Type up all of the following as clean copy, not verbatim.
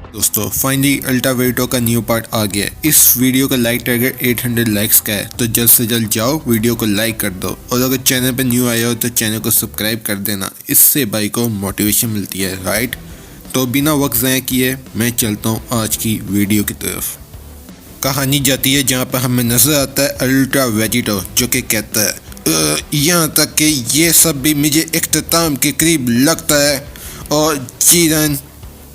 दोस्तों फाइनली अल्टावेटो का new part आ गया है। इस वीडियो का लाइक टारगेट 800 लाइक्स का है, तो जल्द से जल्द जाओ वीडियो को लाइक कर दो और अगर चैनल पे न्यू आए हो तो चैनल को सब्सक्राइब कर देना। इससे भाई को मोटिवेशन मिलती है, राइट। तो बिना वक्त ज़ाया किए मैं चलता हूँ आज की वीडियो की तरफ। कहानी जाती है जहाँ पर हमें नज़र आता है अल्ट्रा वेजिटो, जो कि कहता है यहाँ तक कि ये सब भी मुझे इख्तिताम के करीब लगता है और जीरन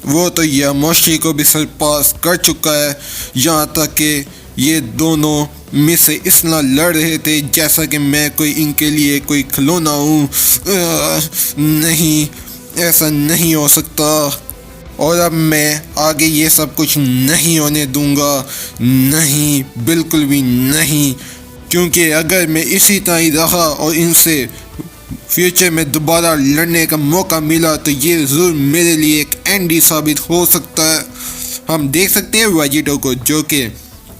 वो तो यामोशी को भी सरपास कर चुका है। यहाँ तक कि ये दोनों में से इतना लड़ रहे थे जैसा कि मैं कोई इनके लिए कोई खिलौना हूँ। नहीं, ऐसा नहीं हो सकता और अब मैं आगे ये सब कुछ नहीं होने दूंगा। नहीं, बिल्कुल भी नहीं, क्योंकि अगर मैं इसी तरह ही रहा और इनसे फ्यूचर में दोबारा लड़ने का मौका मिला तो ये ज़रूर मेरे लिए एक एंडी साबित हो सकता है। हम देख सकते हैं वेजिटो को, जो कि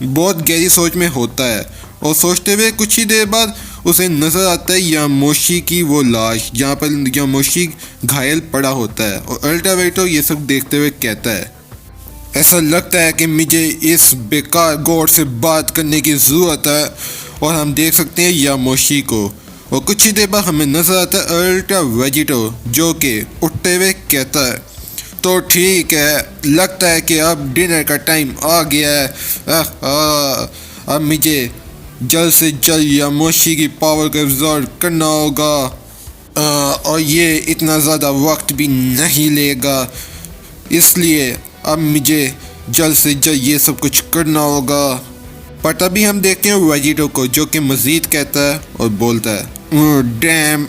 बहुत गहरी सोच में होता है और सोचते हुए कुछ ही देर बाद उसे नज़र आता है यामोशी की वो लाश, जहाँ पर यामोशी घायल पड़ा होता है और अल्टावेटो ये सब देखते हुए कहता है ऐसा लगता है कि मुझे इस बेकार गॉड से बात करने की ज़रूरत है। और हम देख सकते हैं यामोशी को और कुछ ही देर बाद हमें नजर आता है अल्ट्रा वेजिटो, जो कि उठते हुए कहता है तो ठीक है, लगता है कि अब डिनर का टाइम आ गया है। अब मुझे जल्द से जल्द यामोशी की पावर को एब्जॉर्ब करना होगा और ये इतना ज़्यादा वक्त भी नहीं लेगा, इसलिए अब मुझे जल्द से जल्द ये सब कुछ करना होगा। पर तभी हम देखते हैं वेजिटो को, जो कि मज़ीद कहता है और बोलता है डैम,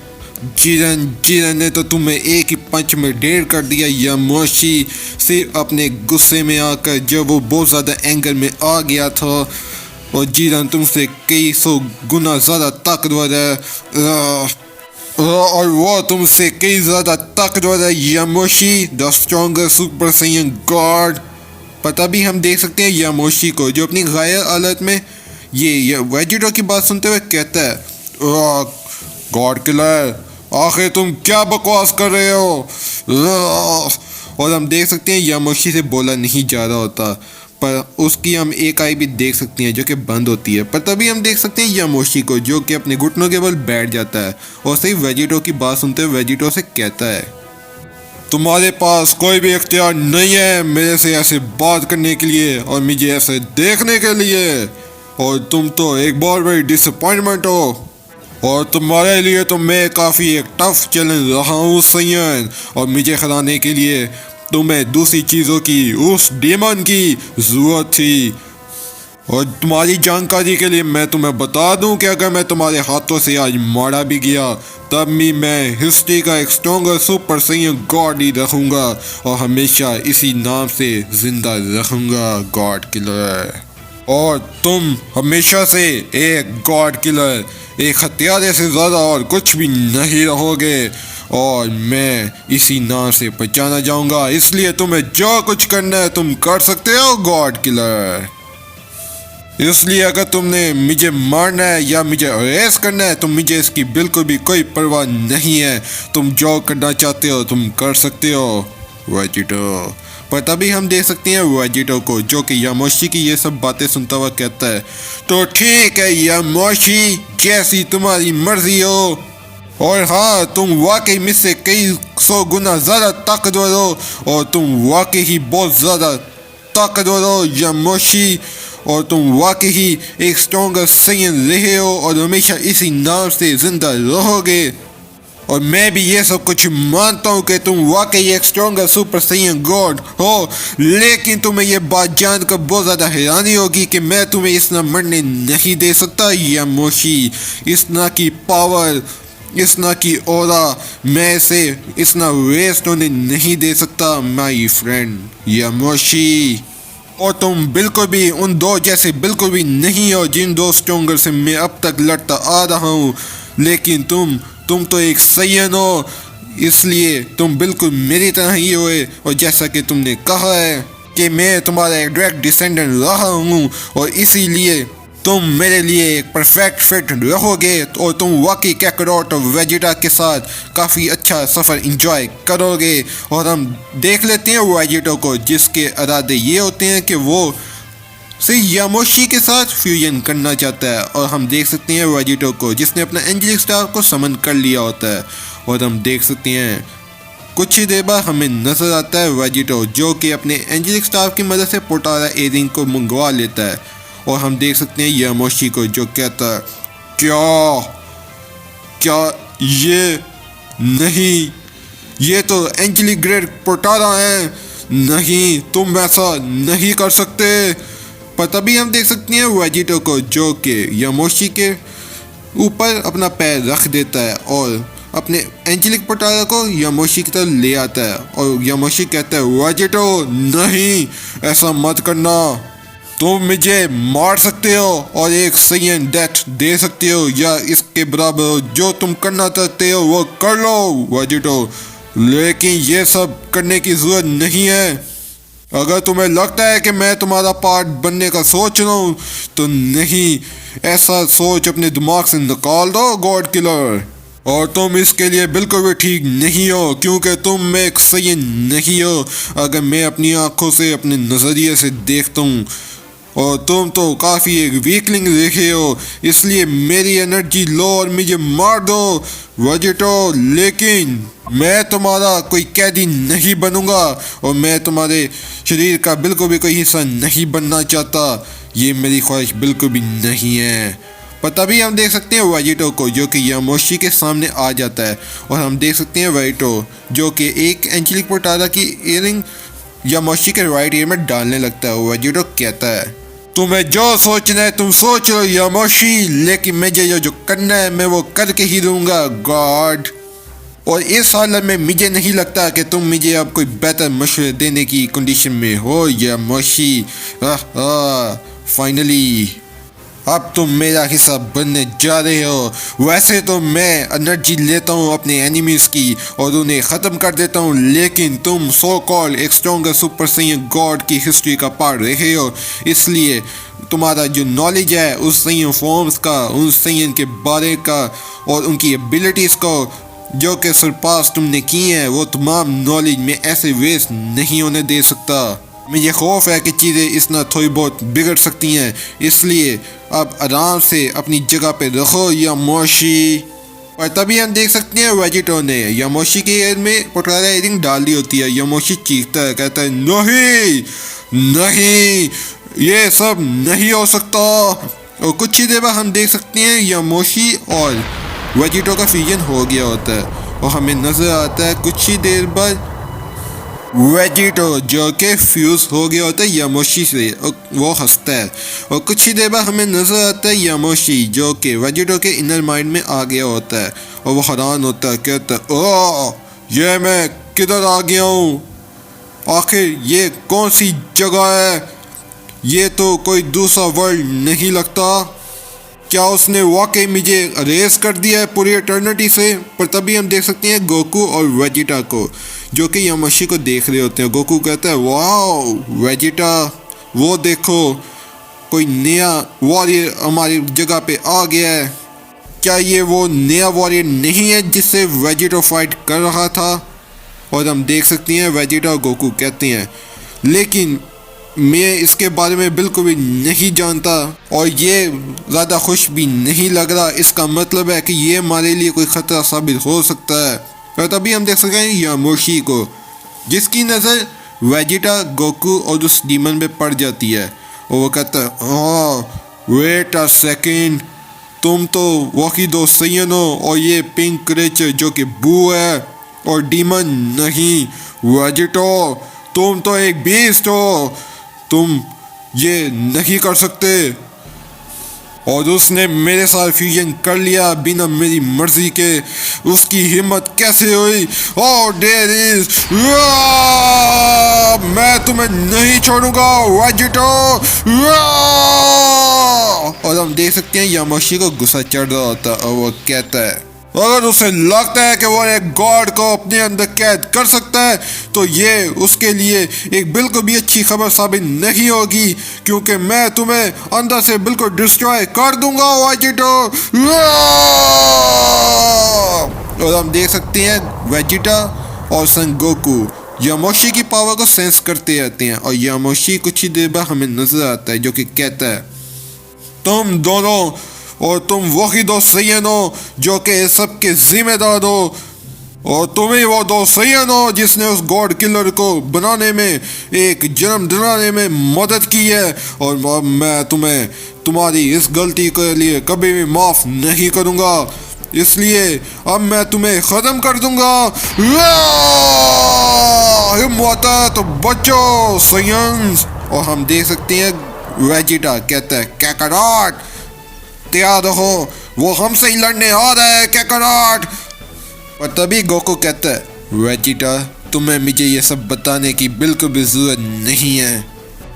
जीरन ने तो तुम्हें एक ही पंच में ढेर कर दिया। यामोशी सिर्फ अपने गुस्से में आकर जब वो बहुत ज़्यादा एंगर में आ गया था और जीरन तुमसे कई सौ गुना ज़्यादा ताकतवर है और वो तुमसे कई ज़्यादा ताकतवर है Yamoshi, the stronger super Saiyan god. पर तभी हम देख सकते हैं यामोशी को, जो अपनी घायल हालत में ये वेजिटो की बात सुनते हुए कहता है गॉड किलर, आखिर तुम क्या बकवास कर रहे हो। और हम देख सकते हैं यामोशी से बोला नहीं जा रहा होता, पर उसकी हम एक आई भी देख सकते हैं जो कि बंद होती है। पर तभी हम देख सकते हैं यामोशी को, जो कि अपने घुटनों के बल बैठ जाता है और सही वेजिटो की बात सुनते हुए वेजिटो से कहता है तुम्हारे पास कोई भी इख्तियार नहीं है मेरे से ऐसे बात करने के लिए और मुझे ऐसे देखने के लिए, और तुम तो एक बहुत बड़ी डिसअपॉइंटमेंट हो और तुम्हारे लिए तो मैं काफ़ी एक टफ चैलेंज रहा हूँ सैयन, और मुझे हराने के लिए तुम्हें दूसरी चीज़ों की, उस डेमन की ज़रूरत थी। और तुम्हारी जानकारी के लिए मैं तुम्हें बता दूं कि अगर मैं तुम्हारे हाथों से आज मारा भी गया तब भी मैं हिस्ट्री का एक स्ट्रॉन्गर सुपर सैयन गॉड ही रखूँगा और हमेशा इसी नाम से ज़िंदा रखूँगा, गॉड किलर। और तुम हमेशा से एक गॉड किलर, एक हत्यारे से ज़्यादा और कुछ भी नहीं रहोगे और मैं इसी नाम से पहचाना जाऊँगा, इसलिए तुम्हें जो कुछ करना है तुम कर सकते हो गॉड किलर। इसलिए अगर तुमने मुझे मारना है या मुझे अरेस्ट करना है तो मुझे इसकी बिल्कुल भी कोई परवाह नहीं है। तुम जो करना चाहते हो तुम कर सकते हो वेजिटो। पर तभी हम देख सकते हैं वेजिटो को, जो कि यामोशी की ये सब बातें सुनता हुआ कहता है तो ठीक है यामोशी, जैसी तुम्हारी मर्जी हो। और हाँ, तुम वाकई मुझसे कई सौ गुना ज़्यादा ताकतवर हो और तुम वाकई ही बहुत ज़्यादा ताकतवर हो यामोशी, और तुम वाकई ही एक स्ट्रॉन्गर सैयन रहे हो और हमेशा इसी नाम से जिंदा रहोगे। और मैं भी ये सब कुछ मानता हूँ कि तुम वाकई एक स्ट्रॉन्गर सुपर सैयन गॉड हो, लेकिन तुम्हें ये बात जानकर बहुत ज़्यादा हैरानी होगी कि मैं तुम्हें इतना मरने नहीं दे सकता यामोशी। इतना की पावर, इतना की ऑरा, मैं इसे इतना वेस्ट होने नहीं दे सकता माई फ्रेंड यामोशी। और तुम बिल्कुल भी उन दो जैसे बिल्कुल भी नहीं हो जिन दो स्ट्रॉन्गर से मैं अब तक लड़ता आ रहा हूँ, लेकिन तुम तो एक सैयन हो, इसलिए तुम बिल्कुल मेरी तरह ही हो। और जैसा कि तुमने कहा है कि मैं तुम्हारा एक डायरेक्ट डिसेंडेंट रहा हूँ और इसीलिए तुम मेरे लिए एक परफेक्ट फिट रहोगे और तुम वाकई कैकरोट और वेजिटा के साथ काफ़ी अच्छा सफ़र इंजॉय करोगे। और हम देख लेते हैं वेजिटो को, जिसके इरादे ये होते हैं कि वो से यामोशी के साथ फ्यूजन करना चाहता है। और हम देख सकते हैं वेजिटो को, जिसने अपना एंजेलिक स्टार को समन कर लिया होता है। और हम देख सकते हैं कुछ ही देर बाद हमें नजर आता है वेजिटो, जो कि अपने एंजेलिक स्टार की मदद से पोटारा एरिंग को मंगवा लेता है। और हम देख सकते हैं यामोशी को, जो कहता है क्या क्या ये नहीं, ये तो एंजेलिक ग्रेड पोटारा है, नहीं तुम ऐसा नहीं कर सकते। पर तभी हम देख सकते हैं वेजिटो को, जो कि यामोशी के ऊपर अपना पैर रख देता है और अपने एंजेलिक पोटारा को यामोशी की तरफ ले आता है। और यामोशी कहता है वेजिटो नहीं, ऐसा मत करना, तुम मुझे मार सकते हो और एक सही डेथ दे सकते हो या इसके बराबर हो। जो तुम करना चाहते हो वो कर लो वेजिटो, लेकिन ये सब करने की जरूरत नहीं है। अगर तुम्हें लगता है कि मैं तुम्हारा पार्ट बनने का सोच रहा हूँ तो नहीं, ऐसा सोच अपने दिमाग से निकाल दो गॉड किलर। और तुम इसके लिए बिल्कुल भी ठीक नहीं हो, क्योंकि तुम में एक सही नहीं हो। अगर मैं अपनी आंखों से अपने नज़रिए से देखता हूँ और तुम तो काफ़ी एक वीकलिंग देखे हो, इसलिए मेरी एनर्जी लो और मुझे मार दो वेजिटो। लेकिन मैं तुम्हारा कोई कैदी नहीं बनूंगा और मैं तुम्हारे शरीर का बिल्कुल भी कोई हिस्सा नहीं बनना चाहता, ये मेरी ख्वाहिश बिल्कुल भी नहीं है। पर तभी हम देख सकते हैं वेजिटो को, जो कि यामोशी के सामने आ जाता है। और हम देख सकते हैं वेजिटो, जो कि एक एंजेलिक पोटारा की इयरिंग यामोशी के राइट ईयर में डालने लगता है। वेजिटो कहता है तुम्हें जो सोचना है तुम सोच लो यामोशी, लेकिन मुझे जो करना है मैं वो करके ही दूंगा गॉड। और इस हालत में मुझे नहीं लगता कि तुम मुझे अब कोई बेहतर मशवरे देने की कंडीशन में हो यामोशी। फाइनली अब तुम मेरा हिस्सा बनने जा रहे हो। वैसे तो मैं एनर्जी लेता हूँ अपने एनिमीज़ की और उन्हें ख़त्म कर देता हूँ, लेकिन तुम सो कॉल्ड एक स्ट्रॉन्गर सुपर सैयन गॉड की हिस्ट्री का पार्ट रहे हो, इसलिए तुम्हारा जो नॉलेज है उस सैयन फॉर्म्स का, उन सैयन के बारे का और उनकी एबिलिटीज़ को जो कि सरपास तुमने की है, वो तमाम नॉलेज में ऐसे वेस्ट नहीं होने दे सकता। मुझे खौफ है कि चीज़ें इतना थोड़ी बहुत बिगड़ सकती हैं, इसलिए अब आराम से अपनी जगह पे रखो यामोशी। और तभी हम देख सकते हैं वेजिटो ने यामोशी के एयर में पोटारा एयरिंग डाल दी होती है। यामोशी चीखता है, कहता है नहीं नहीं, ये सब नहीं हो सकता। और कुछ ही देर बाद हम देख सकते हैं यामोशी और वेजिटो का फ्यूजन हो गया होता है और हमें नज़र आता है कुछ ही देर बाद वेजिटो जो कि फ्यूज हो गया होता है यामोशी से, वो हंसता है। और कुछ ही देर बाद हमें नजर आता है यामोशी जो कि वेजिटो के इनर माइंड में आ गया होता है और वो हैरान होता है, कहता है ओह ये मैं किधर आ गया हूँ, आखिर ये कौन सी जगह है, ये तो कोई दूसरा वर्ल्ड नहीं लगता। क्या उसने वाकई मुझे अरेज कर दिया है पूरी एटर्निटी से। पर तभी हम देख सकते हैं गोकू और वेजिटा को, जो कि यामोशी को देख रहे होते हैं। गोकू कहता है वाह वेजिटा, वो देखो कोई नया वॉरियर हमारी जगह पे आ गया है। क्या ये वो नया वॉरियर नहीं है जिससे वेजिटो फाइट कर रहा था। और हम देख सकते हैं वेजिटा और गोकू कहते हैं लेकिन मैं इसके बारे में बिल्कुल भी नहीं जानता और ये ज़्यादा खुश भी नहीं लग रहा। इसका मतलब है कि ये हमारे लिए कोई ख़तरा साबित हो सकता है। और तभी हम देख सकते हैं यामोशी को, जिसकी नज़र वेजिटा, गोकू और उस डीमन पे पड़ जाती है और वो कहता है हाँ वेट अ सेकेंड, तुम तो वाकई दो सैयन हो और ये पिंक क्रेचर जो कि बू है और डीमन नहीं। वेजिटो तुम तो एक बीस्ट हो, तुम ये नहीं कर सकते। और उसने मेरे साथ फ्यूजन कर लिया बिना मेरी मर्जी के, उसकी हिम्मत कैसे हुई। ओह देयर इज, मैं तुम्हें नहीं छोड़ूंगा वेजिटो। और हम देख सकते हैं यामोशी को गुस्सा चढ़ रहा होता है और वो कहता है अगर उसे लगता है कि वो एक गॉड को अपने अंदर कैद कर सकता है तो ये उसके लिए एक बिल्कुल भी अच्छी खबर साबित नहीं होगी, क्योंकि मैं तुम्हें अंदर से बिल्कुल डिस्ट्रॉय कर दूंगा वेजिटो। और हम देख सकते हैं वेजिटा और सन गोकू यामोशी की पावर को सेंस करते रहते हैं, और यामोशी कुछ ही देर बाद हमें नजर आता है जो कि कहता है तुम दोनों और तुम वही दो सैयन हो जो कि इस सब के जिम्मेदार हो, और तुम ही वो दो सैयन हो जिसने उस गॉड किलर को बनाने में, एक जन्म दिलाने में मदद की है, और मैं तुम्हें तुम्हारी इस गलती के लिए कभी भी माफ नहीं करूँगा, इसलिए अब मैं तुम्हें ख़त्म कर दूंगा। हिम्मत है तो बचो सैयन्स। और हम देख सकते हैं वेजिटा कहता है कैकाराट तैयार रहो, वो हमसे ही लड़ने आ रहा है कैकाराट। और तभी गोकू कहता है वेजिटा तुम्हें मुझे ये सब बताने की बिल्कुल भी जरूरत नहीं है,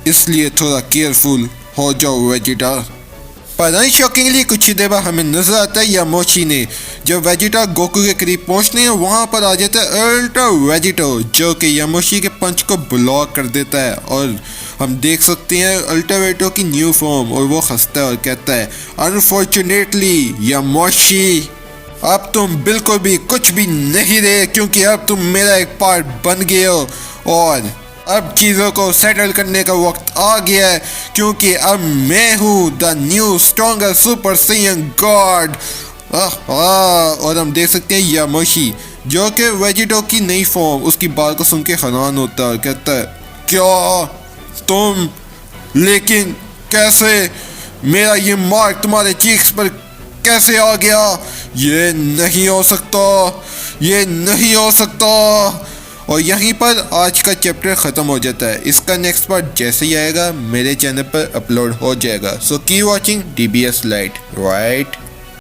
इसलिए थोड़ा केयरफुल हो जाओ वेजिटा। पर शॉकिंगली कुछ ही देर बाद हमें नजर आता है यामोशी ने जब वेजिटा गोकू के करीब पहुंचने हैं वहां पर आ जाता है अल्ट्रा वेजिटो जो कि यामोशी के पंच को ब्लॉक कर देता है, और हम देख सकते हैं अल्ट्रा वेजिटो की न्यू फॉर्म, और वो हंसता है और कहता है अनफॉर्चुनेटली यामोशी अब तुम बिल्कुल भी कुछ भी नहीं रहे, क्योंकि अब तुम मेरा एक पार्ट बन गए हो, और अब चीज़ों को सेटल करने का वक्त आ गया है, क्योंकि अब मैं हूँ the new stronger super Saiyan God. और हम देख सकते हैं यामोशी जो कि वेजिटो की नई फॉर्म, उसकी बात को सुन के हैरान होता है और कहता है क्या तुम, लेकिन कैसे, मेरा ये मार्क तुम्हारे चीक्स पर कैसे आ गया, ये नहीं हो सकता, ये नहीं हो सकता। और यहीं पर आज का चैप्टर ख़त्म हो जाता है। इसका नेक्स्ट पार्ट जैसे ही आएगा मेरे चैनल पर अपलोड हो जाएगा। So keep watching DBS light right.